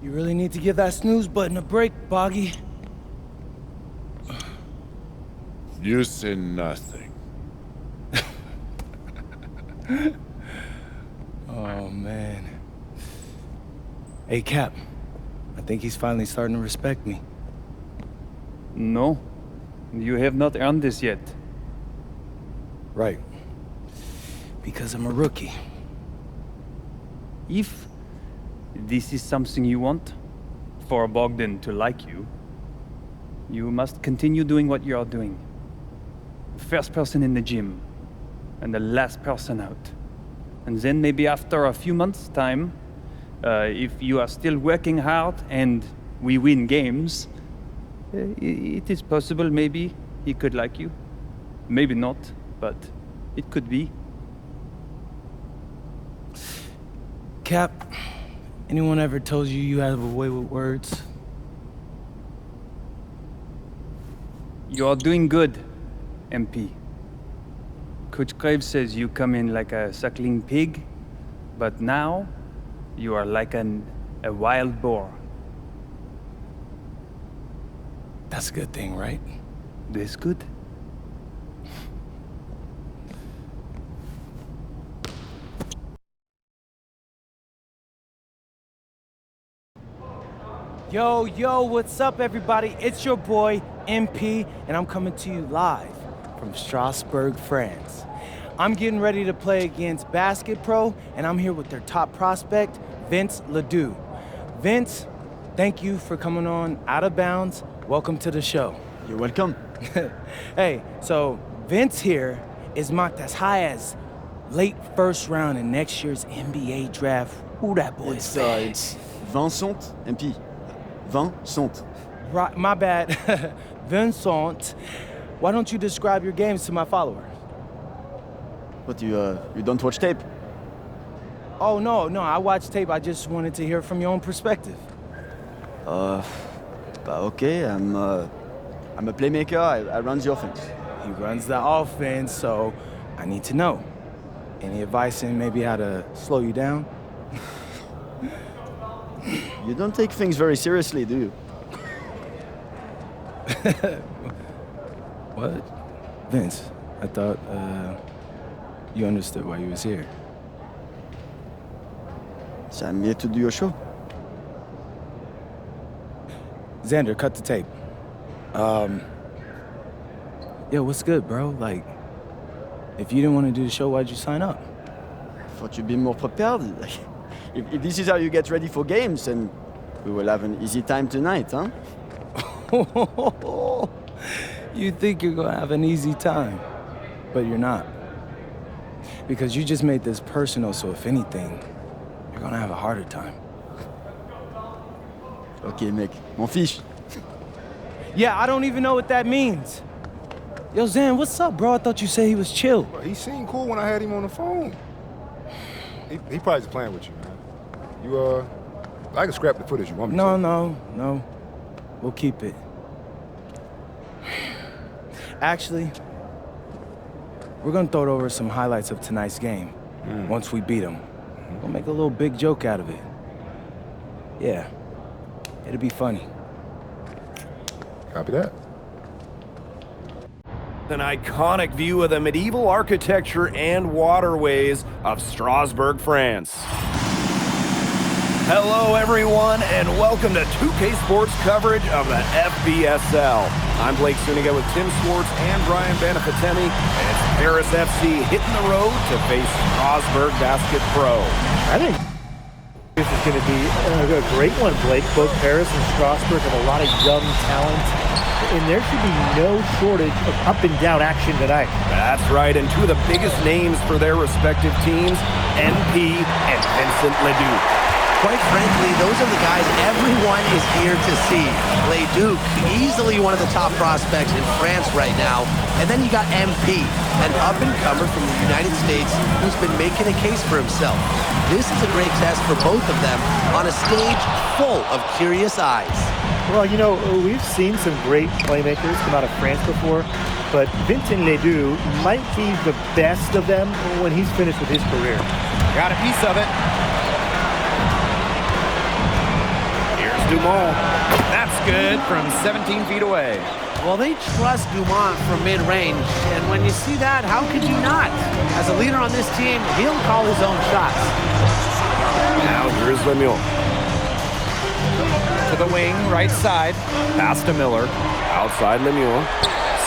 You really need to give that snooze button a break, Boggy. You say nothing. Oh, man. Hey, Cap. I think he's finally starting to respect me. No, you have not earned this yet. Right. Because I'm a rookie. If this is something you want, for Bogdan to like you, you must continue doing what you are doing. First person in the gym, and the last person out. And then maybe after a few months' time, if you are still working hard and we win games, it is possible maybe he could like you. Maybe not, but it could be. Cap, anyone ever told you you have a way with words? You are doing good, MP. Coach Graves says you come in like a suckling pig, but now you are like a wild boar. That's a good thing, right? This good? Yo, what's up, everybody? It's your boy, MP, and I'm coming to you live from Strasbourg, France. I'm getting ready to play against Basket Pro, and I'm here with their top prospect, Vince Leduc. Vince, thank you for coming on Out of Bounds. Welcome to the show. You're welcome. Hey, so Vince here is mocked as high as late first round in next year's NBA draft. Ooh, that boy's bad. It's Vincent, MP. Vincent. Right, my bad. Vincent, why don't you describe your games to my followers? What, you don't watch tape? Oh, no, I watched tape. I just wanted to hear from your own perspective. Okay, I'm a playmaker, I run the offense. He runs the offense, so I need to know. Any advice in maybe how to slow you down? You don't take things very seriously, do you? What? Vince, I thought, you understood why you was here. So I'm here to do your show. Xander, cut the tape. Yo, what's good, bro? Like, if you didn't want to do the show, why'd you sign up? Thought you'd be more prepared. If this is how you get ready for games, then we will have an easy time tonight, huh? You think you're gonna have an easy time, but you're not. Because you just made this personal, so if anything, you're gonna have a harder time. Okay, mec, m'en fiche. Yeah, I don't even know what that means. Yo, Zan, what's up, bro? I thought you said he was chill. Bro, he seemed cool when I had him on the phone. He probably just playing with you, man. I can scrap the footage you want me to. No. We'll keep it. Actually, we're gonna throw it over some highlights of tonight's game. Once we beat them. We'll make a little big joke out of it. Yeah, it'll be funny. Copy that. An iconic view of the medieval architecture and waterways of Strasbourg, France. Hello, everyone, and welcome to 2K Sports coverage of the FBSL. I'm Blake Suniga with Tim Swartz and Brian Banafitemi, and it's Paris FC hitting the road to face Strasbourg Basket Pro. I think this is going to be a great one, Blake. Both Paris and Strasbourg have a lot of young talent, and there should be no shortage of up-and-down action tonight. That's right, and two of the biggest names for their respective teams, NP and Vincent Leduc. Quite frankly, those are the guys everyone is here to see. Leduc, easily one of the top prospects in France right now. And then you got MP, an up-and-comer from the United States who's been making a case for himself. This is a great test for both of them on a stage full of curious eyes. Well, you know, we've seen some great playmakers come out of France before, but Vincent Leduc might be the best of them when he's finished with his career. Got a piece of it. Dumont. That's good from 17 feet away. Well, they trust Dumont from mid-range, and when you see that, how could you not? As a leader on this team, he'll call his own shots. Now here's Lemuel. To the wing, right side. Pass to Miller. Outside Lemuel.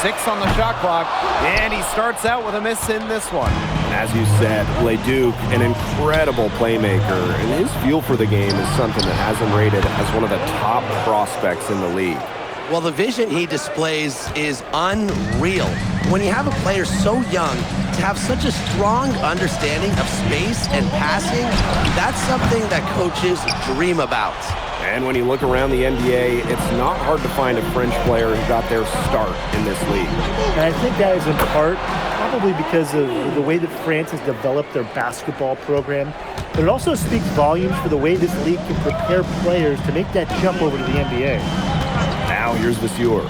6 on the shot clock, and he starts out with a miss in this one. As you said, Leduc, an incredible playmaker, and his feel for the game is something that has him rated as one of the top prospects in the league. Well, the vision he displays is unreal. When you have a player so young, to have such a strong understanding of space and passing, that's something that coaches dream about. And when you look around the NBA, it's not hard to find a French player who got their start in this league. And I think that is in part probably because of the way that France has developed their basketball program. But it also speaks volumes for the way this league can prepare players to make that jump over to the NBA. Now here's Vasseur.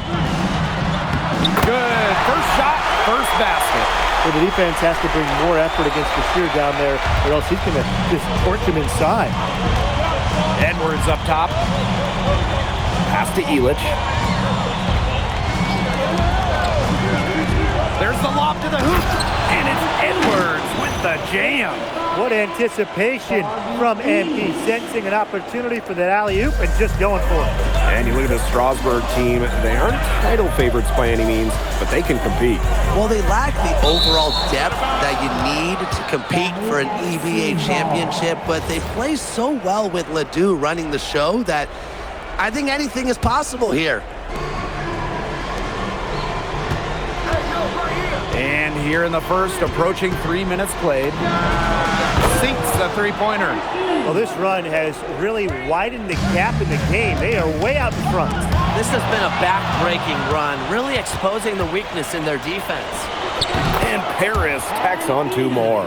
Good. First shot, first basket. Well, the defense has to bring more effort against Vasseur down there, or else he's going to just torch him inside. Edwards up top. Pass to Illich. There's the lob to the hoop, and it's Edwards with the jam. What anticipation from MP, sensing an opportunity for that alley-oop and just going for it. And you look at the Strasbourg team, they aren't title favorites by any means, but they can compete. Well, they lack the overall depth that you need to compete for an EVA championship, but they play so well with Ledoux running the show that I think anything is possible here. And here in the first, approaching 3 minutes played. Sinks the three-pointer. Well, this run has really widened the gap in the game. They are way out in front. This has been a back-breaking run, really exposing the weakness in their defense. And Paris tacks on 2 more.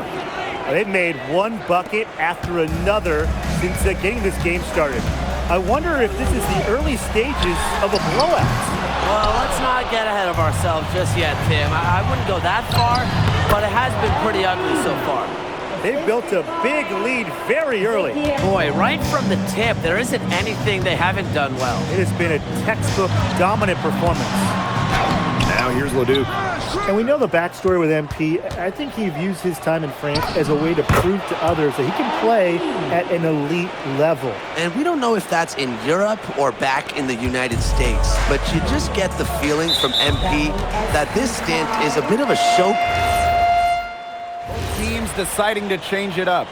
They've made one bucket after another since getting this game started. I wonder if this is the early stages of a blowout. Well, let's not get ahead of ourselves just yet, Tim. I wouldn't go that far, but it has been pretty ugly so far. They've built a big lead very early. Boy, right from the tip, there isn't anything they haven't done well. It has been a textbook dominant performance. Now here's Leduc. And we know the backstory with MP. I think he views his time in France as a way to prove to others that he can play at an elite level. And we don't know if that's in Europe or back in the United States, but you just get the feeling from MP that this stint is a bit of a show. Teams deciding to change it up.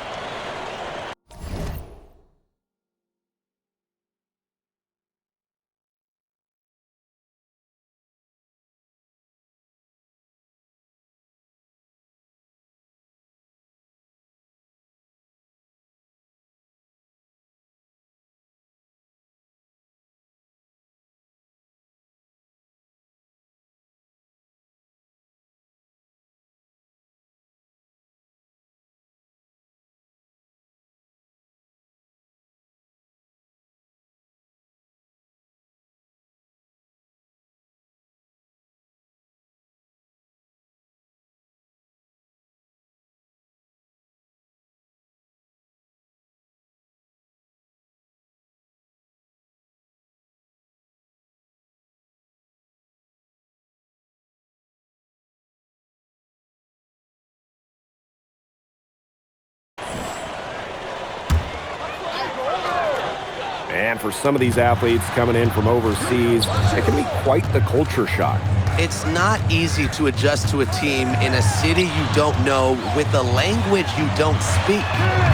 And for some of these athletes coming in from overseas, it can be quite the culture shock. It's not easy to adjust to a team in a city you don't know with a language you don't speak.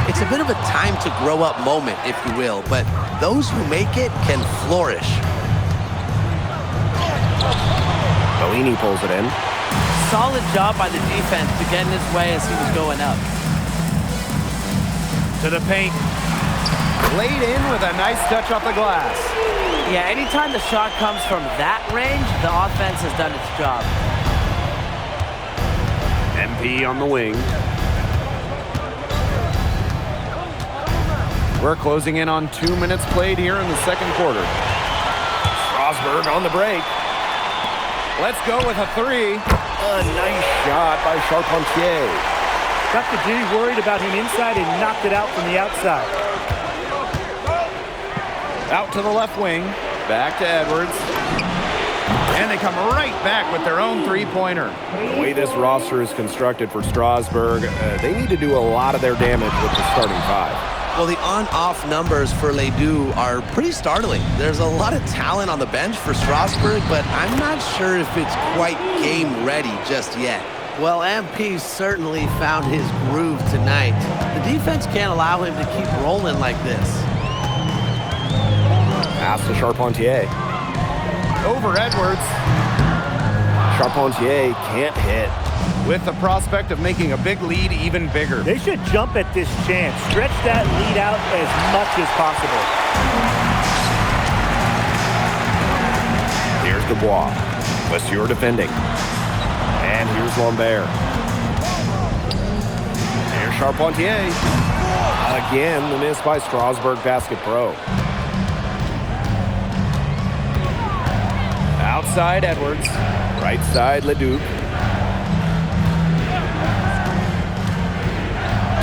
It's a bit of a time to grow up moment, if you will, but those who make it can flourish. Bellini pulls it in. Solid job by the defense to get in his way as he was going up. To the paint. Laid in with a nice touch off the glass. Yeah, anytime the shot comes from that range, the offense has done its job. MP on the wing. We're closing in on 2 minutes played here in the second quarter. Strasbourg on the break. Let's go with a 3. A nice shot by Charpentier. Got the D worried about him inside and knocked it out from the outside. Out to the left wing. Back to Edwards. And they come right back with their own three-pointer. The way this roster is constructed for Strasburg, they need to do a lot of their damage with the starting five. Well, the on-off numbers for Leduc are pretty startling. There's a lot of talent on the bench for Strasburg, but I'm not sure if it's quite game-ready just yet. Well, MP certainly found his groove tonight. The defense can't allow him to keep rolling like this. Pass to Charpentier. Over Edwards. Charpentier can't hit. With the prospect of making a big lead even bigger. They should jump at this chance. Stretch that lead out as much as possible. Here's Dubois. Monsieur defending. And here's Lambert. Here's Charpentier. Again, the miss by Strasburg Basket Pro. Outside Edwards. Right side Leduc.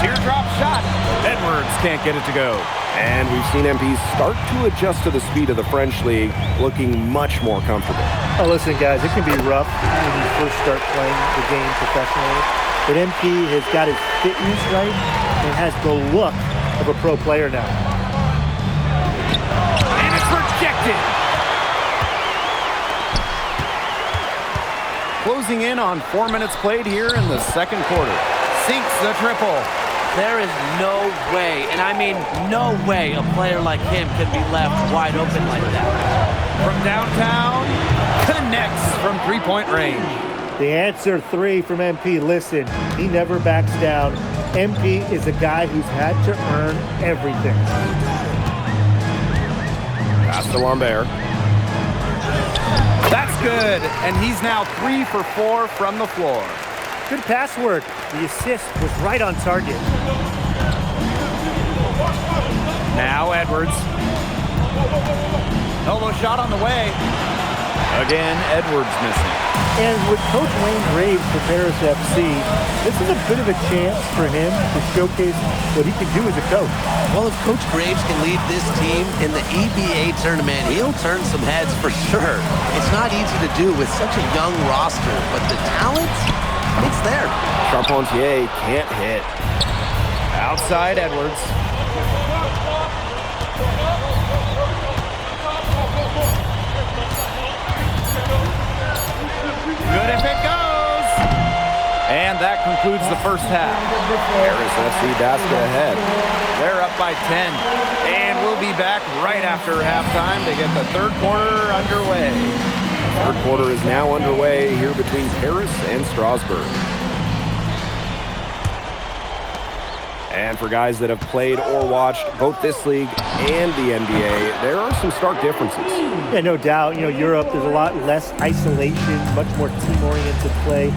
Teardrop shot. Edwards can't get it to go. And we've seen MP start to adjust to the speed of the French League, looking much more comfortable. Oh, listen, guys, it can be rough when you first start playing the game professionally. But MP has got his fitness right and has the look of a pro player now. And it's rejected. Closing in on 4 minutes played here in the second quarter. Sinks the triple. There is no way, and I mean no way, a player like him can be left wide open like that. From downtown, connects from three-point range. The answer 3 from MP. Listen, he never backs down. MP is a guy who's had to earn everything. Pass to Lambert. That's good, and he's now 3 for 4 from the floor. Good pass work. The assist was right on target. Now Edwards. Elbow shot on the way. Again, Edwards missing. And with Coach Wayne Graves for Paris FC, this is a bit of a chance for him to showcase what he can do as a coach. Well, if Coach Graves can lead this team in the EBA tournament, he'll turn some heads for sure. It's not easy to do with such a young roster, but the talent, it's there. Charpentier can't hit. Outside Edwards. Good if it goes. And that concludes the first half. Paris FC basket ahead. They're up by 10. And we'll be back right after halftime to get the third quarter underway. The third quarter is now underway here between Paris and Strasburg. And for guys that have played or watched both this league and the NBA, there are some stark differences. Yeah, no doubt. You know, Europe, there's a lot less isolation, much more team-oriented play.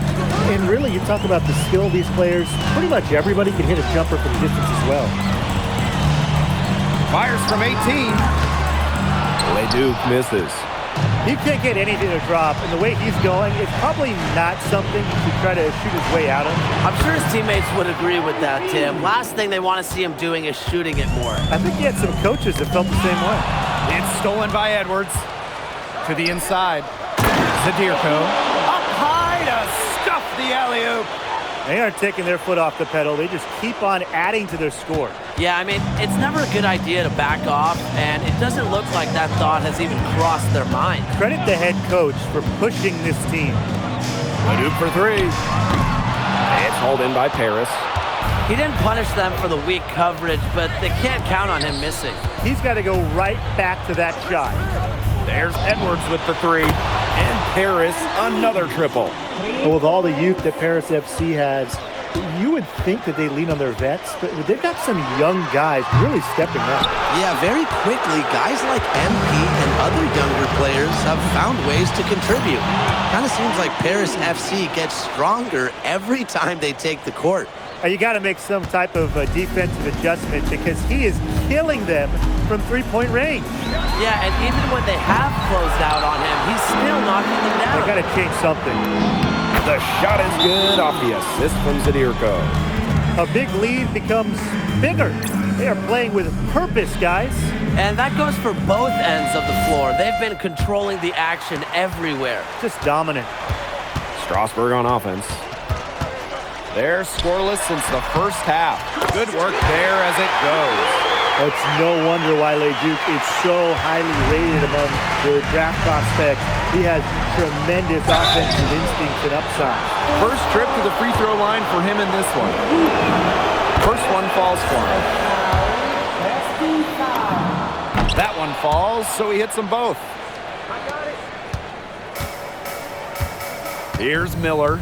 And really, you talk about the skill of these players, pretty much everybody can hit a jumper from distance as well. Fires from 18. Leduc misses. He can't get anything to drop, and the way he's going, it's probably not something to try to shoot his way out of. I'm sure his teammates would agree with that, Tim. Last thing they want to see him doing is shooting it more. I think he had some coaches that felt the same way. It's stolen by Edwards. To the inside. Zadirko. Up high to stuff the alley-oop. They aren't taking their foot off the pedal. They just keep on adding to their score. Yeah, I mean, it's never a good idea to back off, and it doesn't look like that thought has even crossed their mind. Credit the head coach for pushing this team. Leduc for 3. It's hauled in by Paris. He didn't punish them for the weak coverage, but they can't count on him missing. He's got to go right back to that shot. There's Edwards with the 3. And Paris, another triple. Well, with all the youth that Paris FC has, you would think that they lean on their vets, but they've got some young guys really stepping up. Yeah, very quickly, guys like MP and other younger players have found ways to contribute. Kind of seems like Paris FC gets stronger every time they take the court. You got to make some type of defensive adjustment because he is killing them from three-point range. Yeah, and even when they have closed out on him, he's still knocking them down. They got to change something. The shot is good off the assist from Zadirko. A big lead becomes bigger. They are playing with purpose, guys. And that goes for both ends of the floor. They've been controlling the action everywhere. Just dominant. Strasburg on offense. They're scoreless since the first half. Good work there as it goes. It's no wonder why Leduc is so highly rated among their draft prospects. He has tremendous offensive instincts and upside. First trip to the free throw line for him in this one. First one falls for him. That one falls, so he hits them both. Here's Miller.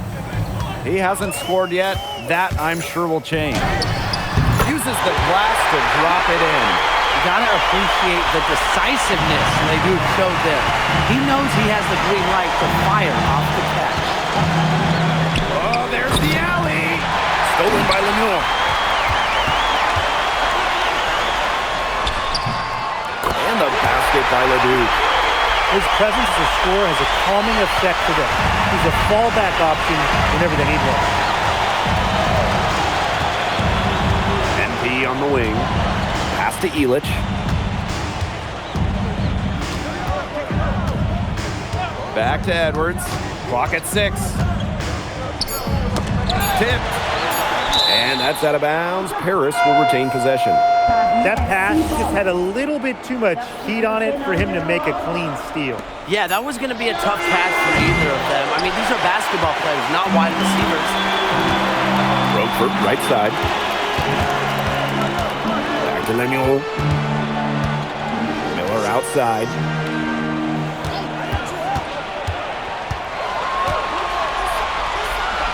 He hasn't scored yet. That, I'm sure, will change. Uses the glass to drop it in. You gotta appreciate the decisiveness Leduc showed there. He knows he has the green light to fire off the catch. Oh, there's the alley. Stolen by Lemieux. And the basket by Leduc. His presence as a scorer has a calming effect to them. He's a fallback option whenever they need one. MP on the wing. Pass to Elic. Back to Edwards. Clock at 6. Tipped. And that's out of bounds. Paris will retain possession. That pass just had a little bit too much heat on it for him to make a clean steal. Yeah, that was going to be a tough catch for either of them. I mean, these are basketball players, not wide receivers. Roquefort, right side. Back to Lemieux. Miller outside.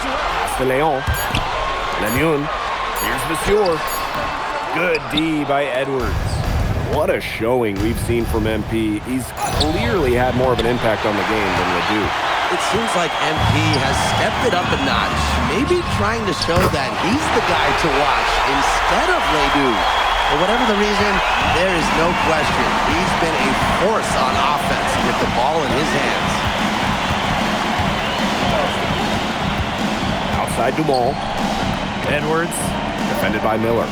Pass to Leon. Lemieux. Here's Monsieur. Good D by Edwards. What a showing we've seen from MP. He's clearly had more of an impact on the game than Leduc. It seems like MP has stepped it up a notch, maybe trying to show that he's the guy to watch instead of Leduc. For whatever the reason, there is no question he's been a force on offense with the ball in his hands. Outside Dumont. Edwards, defended by Miller.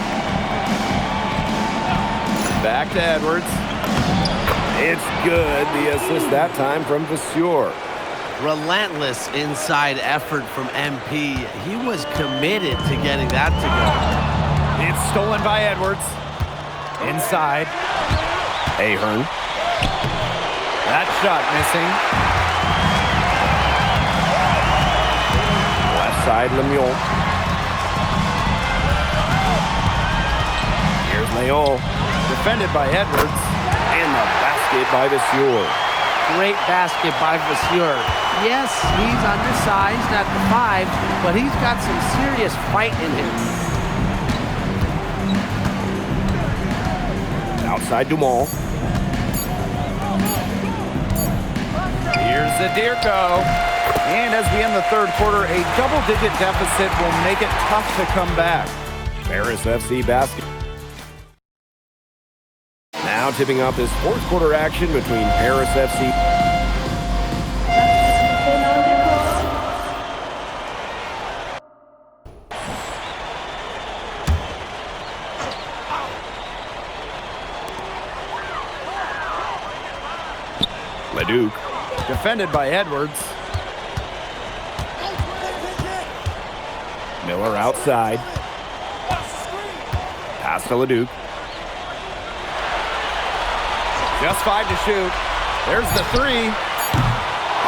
Back to Edwards. It's good. The assist that time from Vasseur. Relentless inside effort from MP. He was committed to getting that to go. It's stolen by Edwards. Inside. Ahern. That shot missing. Left side, Lemieux. Here's Leon. Defended by Edwards, and the basket by Vasseur. Great basket by Vasseur. Yes, he's undersized at the 5, but he's got some serious fight in him. Outside Dumont. Here's Zadirko. And as we end the third quarter, a double-digit deficit will make it tough to come back. Paris FC basket. Now tipping off this fourth quarter action between Paris FC. Leduc, defended by Edwards. Miller outside. Pass to Leduc. Just 5 to shoot. There's the 3.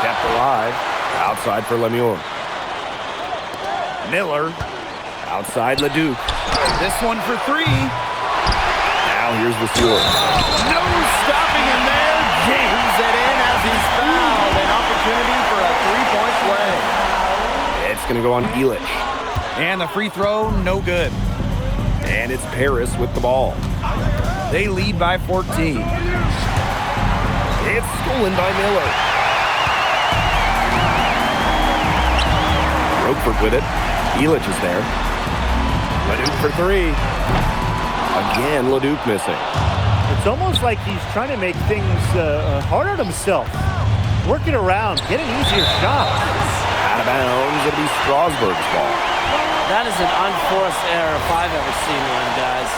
Kept alive. Outside for Lemieux. Miller. Outside Leduc. This one for 3. Now here's Vasseur. No stopping him there. Jams it in as he's fouled. An opportunity for a 3-point play. It's going to go on Elic. And the free throw, no good. And it's Paris with the ball. They lead by 14. It's stolen by Miller. Roquefort with it. Elic is there. Leduc for 3. Again, Leduc missing. It's almost like he's trying to make things hard on himself. Working around, get an easier shot. Out of bounds, it'll be Strasburg's ball. That is an unforced error if I've ever seen one, guys.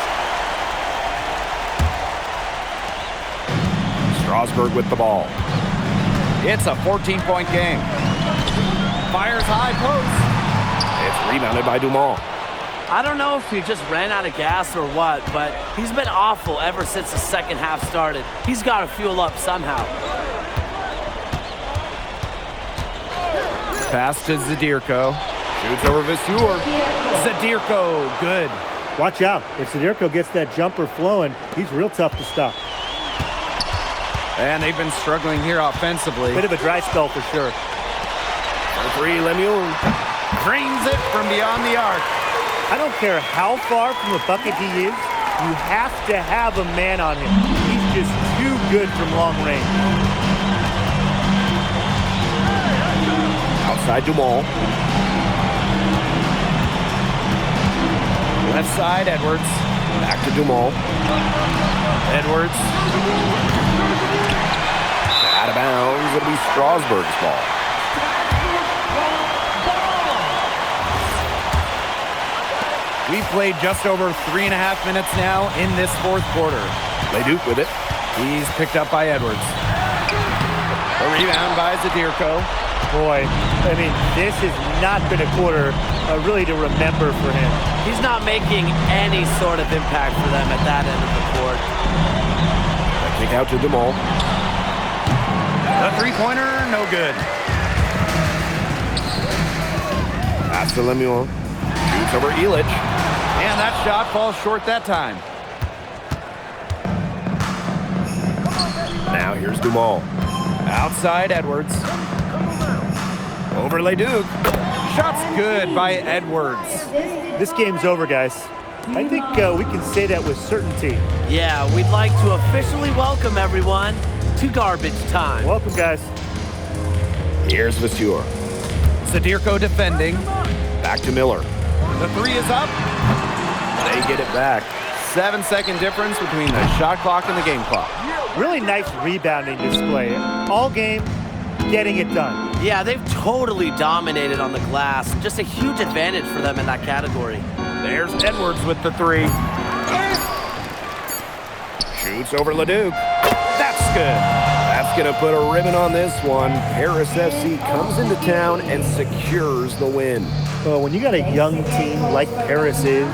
Strasburg with the ball. It's a 14-point game. Fires high post. It's rebounded by Dumont. I don't know if he just ran out of gas or what, but he's been awful ever since the second half started. He's got to fuel up somehow. Pass to Zadirko. Shoots over Vasseur. Zadirko, good. Watch out. If Zadirko gets that jumper flowing, he's real tough to stop. And they've been struggling here offensively. Bit of a dry spell for sure. For three, Lemieux drains it from beyond the arc. I don't care how far from the bucket he is, you have to have a man on him. He's just too good from long range. Outside Dumont. Left side, Edwards. Back to Dumont. Edwards. Out of bounds. It'll be Strasburg's ball. We've played just over 3.5 minutes now in this fourth quarter. Leduc with it. He's picked up by Edwards. A rebound by Zadirko. Boy, I mean, this has not been a quarter really to remember for him. He's not making any sort of impact for them at that end of the court. A kick out to Dumont. A three-pointer, no good. Pass to Lemieux. Shoots over Illich. And that shot falls short that time. Now here's Dumont. Outside Edwards. Over Leduc. Shot's good by Edwards. This game's over, guys. I think we can say that with certainty. Yeah, we'd like to officially welcome everyone to garbage time. Welcome, guys. Here's Vasseur. Zadirko defending. Back to Miller. The three is up. They get it back. 7-second difference between the shot clock and the game clock. Really nice rebounding display. All game, getting it done. Yeah, they've totally dominated on the glass. Just a huge advantage for them in that category. There's Edwards with the three. Shoots over Leduc. That's good. That's going to put a ribbon on this one. Paris FC comes into town and secures the win. Well, when you got a young team like Paris is,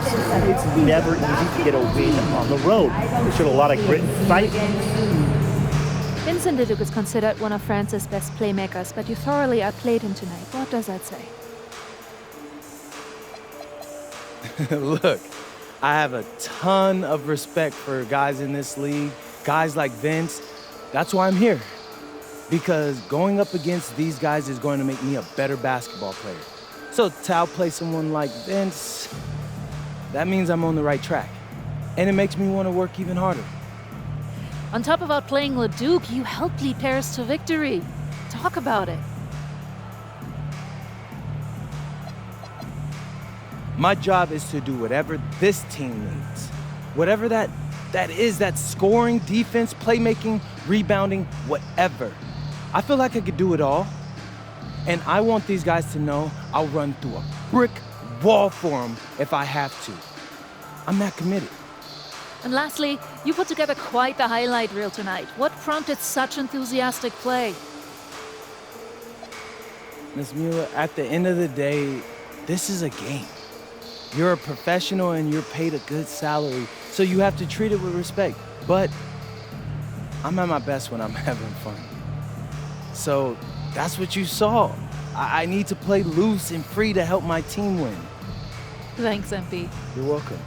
it's never easy to get a win on the road. They showed a lot of grit and fight. Vincent Leduc is considered one of France's best playmakers, but you thoroughly outplayed him tonight. What does that say? Look, I have a ton of respect for guys in this league, guys like Vince. That's why I'm here. Because going up against these guys is going to make me a better basketball player. So to outplay someone like Vince, that means I'm on the right track. And it makes me want to work even harder. On top of outplaying Leduc, you helped lead Paris to victory. Talk about it. My job is to do whatever this team needs. Whatever that is, that scoring, defense, playmaking, rebounding, whatever. I feel like I could do it all. And I want these guys to know I'll run through a brick wall for them if I have to. I'm that committed. And lastly, you put together quite the highlight reel tonight. What prompted such enthusiastic play? Ms. Mueller, at the end of the day, this is a game. You're a professional and you're paid a good salary, so you have to treat it with respect. But I'm at my best when I'm having fun. So that's what you saw. I need to play loose and free to help my team win. Thanks, MP. You're welcome.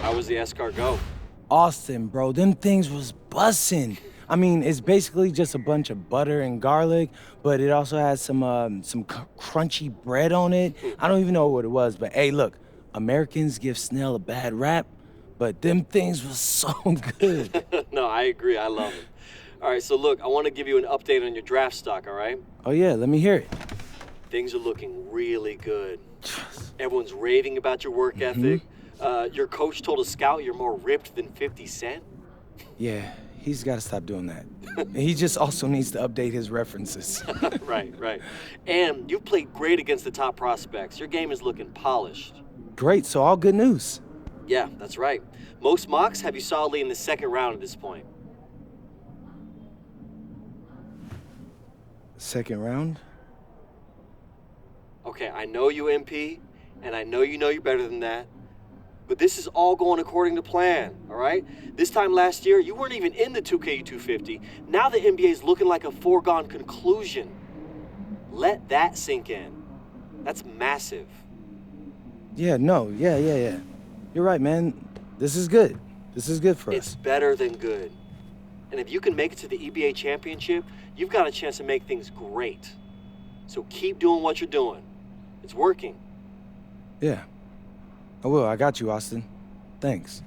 How was the escargot? Austin, bro, them things was bussin'. I mean, it's basically just a bunch of butter and garlic, but it also has some crunchy bread on it. I don't even know what it was, but hey, look, Americans give snail a bad rap, but them things was so good. No, I agree. I love it. All right, so look, I want to give you an update on your draft stock, all right? Oh yeah, let me hear it. Things are looking really good. Everyone's raving about your work ethic. Your coach told a scout you're more ripped than 50 Cent? Yeah, he's got to stop doing that. He just also needs to update his references. Right. And you've played great against the top prospects. Your game is looking polished. Great, so all good news. Yeah, that's right. Most mocks have you solidly in the second round at this point. Second round? Okay, I know you, MP, and I know you're better than that. But this is all going according to plan, all right? This time last year, you weren't even in the 2K250. Now the NBA is looking like a foregone conclusion. Let that sink in. That's massive. Yeah. You're right, man. This is good. This is good for It's us. better than good. And if you can make it to the EBA championship, you've got a chance to make things great. So keep doing what you're doing. It's working. Yeah. I will. I got you, Austin. Thanks.